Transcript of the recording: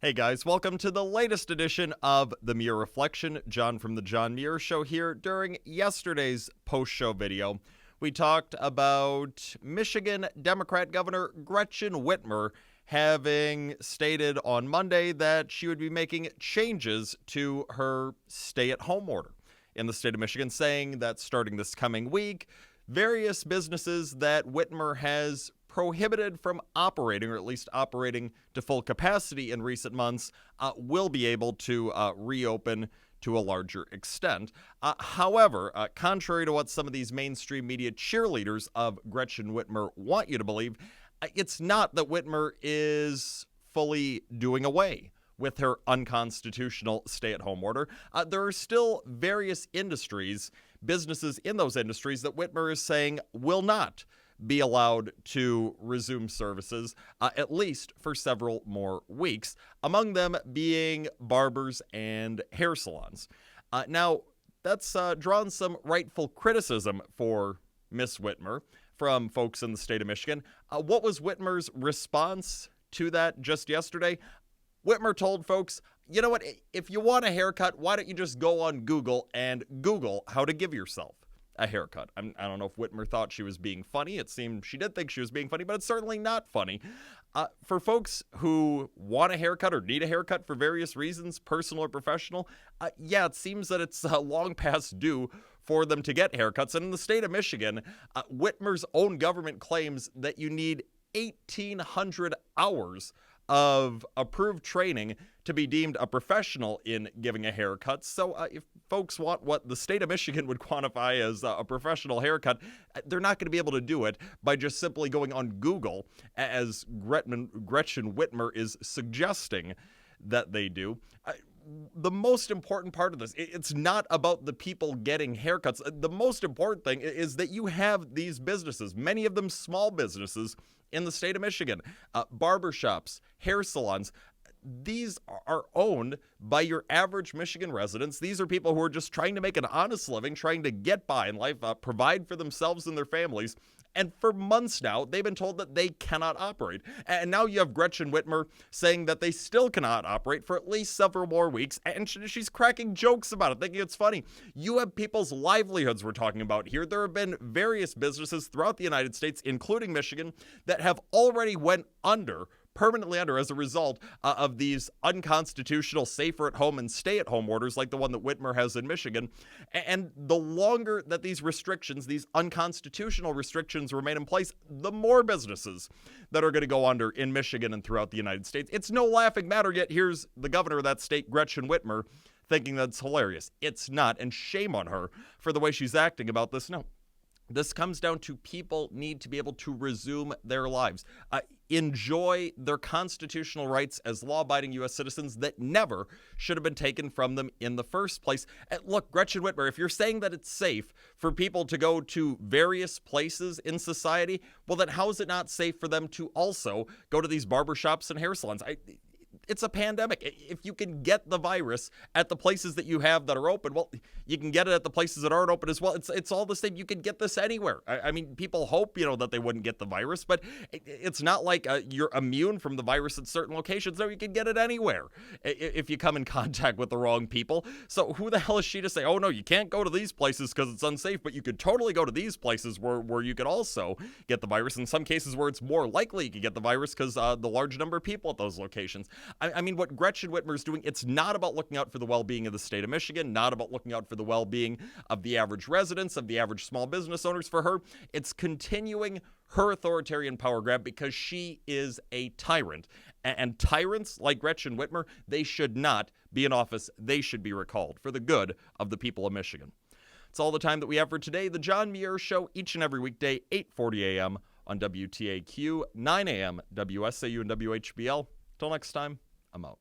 Hey guys, welcome to the latest edition of the Muir Reflection. John from the John Muir Show here. During yesterday's post-show video, we talked about Michigan Democrat Governor Gretchen Whitmer having stated on Monday that she would be making changes to her stay-at-home order in the state of Michigan, saying that starting this coming week, various businesses that Whitmer has prohibited from operating, or at least operating to full capacity in recent months, will be able to reopen to a larger extent. However, contrary to what some of these mainstream media cheerleaders of Gretchen Whitmer want you to believe, it's not that Whitmer is fully doing away with her unconstitutional stay-at-home order. There are still various industries, businesses in those industries that Whitmer is saying will not be allowed to resume services, at least for several more weeks, among them being barbers and hair salons. Now, that's drawn some rightful criticism for Miss Whitmer from folks in the state of Michigan. What was Whitmer's response to that just yesterday? Whitmer told folks, you know what, if you want a haircut, why don't you just go on Google and Google how to give yourself a haircut. I don't know if Whitmer thought she was being funny. It seemed she did think she was being funny, but it's certainly not funny. For folks who want a haircut or need a haircut for various reasons, personal or professional, yeah, it seems that it's long past due for them to get haircuts. And in the state of Michigan, Whitmer's own government claims that you need 1,800 hours of approved training to be deemed a professional in giving a haircut. So if folks want what the state of Michigan would quantify as a professional haircut, they're not going to be able to do it by just simply going on Google, as Gretchen Whitmer is suggesting that they do. The most important part of this, it's not about the people getting haircuts. The most important thing is that you have these businesses, many of them small businesses in the state of Michigan, barbershops, hair salons. These are owned by your average Michigan residents. These are people who are just trying to make an honest living, trying to get by in life, provide for themselves and their families. And for months now, they've been told that they cannot operate. And now you have Gretchen Whitmer saying that they still cannot operate for at least several more weeks. And she's cracking jokes about it, thinking it's funny. You have people's livelihoods we're talking about here. There have been various businesses throughout the United States, including Michigan, that have already went permanently under as a result of these unconstitutional safer-at-home and stay-at-home orders like the one that Whitmer has in Michigan. And the longer that these restrictions, these unconstitutional restrictions remain in place, the more businesses that are going to go under in Michigan and throughout the United States. It's no laughing matter, yet here's the governor of that state, Gretchen Whitmer, thinking that's hilarious. It's not, and shame on her for the way she's acting about this. No. This comes down to people need to be able to resume their lives, enjoy their constitutional rights as law-abiding U.S. citizens that never should have been taken from them in the first place. And look, Gretchen Whitmer, if you're saying that it's safe for people to go to various places in society, well, then how is it not safe for them to also go to these barbershops and hair salons? It's a pandemic. If you can get the virus at the places that you have that are open, well, you can get it at the places that aren't open as well. It's all the same. You can get this anywhere. I mean, people hope, that they wouldn't get the virus, but it's not like you're immune from the virus at certain locations. No, you can get it anywhere if you come in contact with the wrong people. So who the hell is she to say, oh, no, you can't go to these places because it's unsafe, but you could totally go to these places where you could also get the virus. In some cases where it's more likely you could get the virus because the large number of people at those locations. I mean, what Gretchen Whitmer is doing, it's not about looking out for the well-being of the state of Michigan, not about looking out for the well-being of the average residents, of the average small business owners. For her, it's continuing her authoritarian power grab because she is a tyrant. And tyrants like Gretchen Whitmer, they should not be in office. They should be recalled for the good of the people of Michigan. It's all the time that we have for today. The John Muir Show, each and every weekday, 8:40 a.m. on WTAQ, 9 a.m. WSAU and WHBL. Till next time, I'm out.